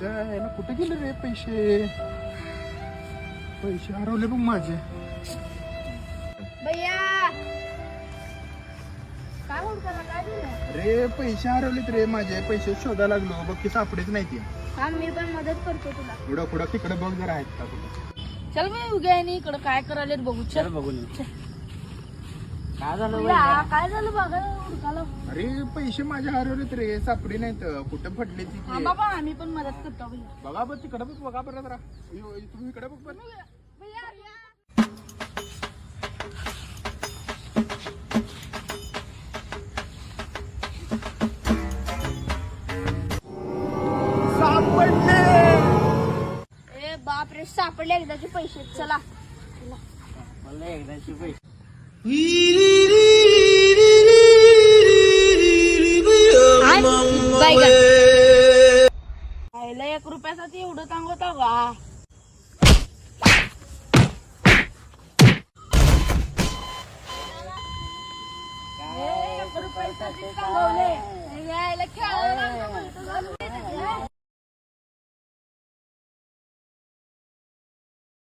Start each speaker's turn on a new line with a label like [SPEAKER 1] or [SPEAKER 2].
[SPEAKER 1] याला कुठे गेले रे पैसे? पैसे हरवले बघ माझे.
[SPEAKER 2] भैया काय म्हणतो ना, काय झालं?
[SPEAKER 1] अरे पैसे हरवलेत रे माझे. पैसे शोधायला लागलो बघ की सापडेच नाही ते.
[SPEAKER 2] हा मी पण मदत करतो तुला.
[SPEAKER 1] पुढं पुढं तिकडे बघ जरा आहेत का कुठं.
[SPEAKER 2] चल मी उगे आणि इकडं काय करायला बघू. चल
[SPEAKER 3] बघून काय झालं
[SPEAKER 2] भैया, काय झालं बघा हुडकाला.
[SPEAKER 1] अरे पैसे माझे हरवलेत रे, सापडे नाहीत. कुठं पडले ती
[SPEAKER 2] हा बाबा आम्ही पण मदत करतो भैया.
[SPEAKER 1] बघा बघ तिकडे बघ. बघा बरं जरा. तुम्ही इकडे बघ बरं.
[SPEAKER 2] भैया
[SPEAKER 1] सापडले.
[SPEAKER 2] ए बाप रे, सापडले एकदाचे पैसे. चला
[SPEAKER 3] मला एकदाची पैसे
[SPEAKER 2] आईला 1 रुपयासाठी एवढं सांगतो का? ए, 1 रुपयासाठी सांगवले. यायला खेळायला लागलं म्हणतो झालं.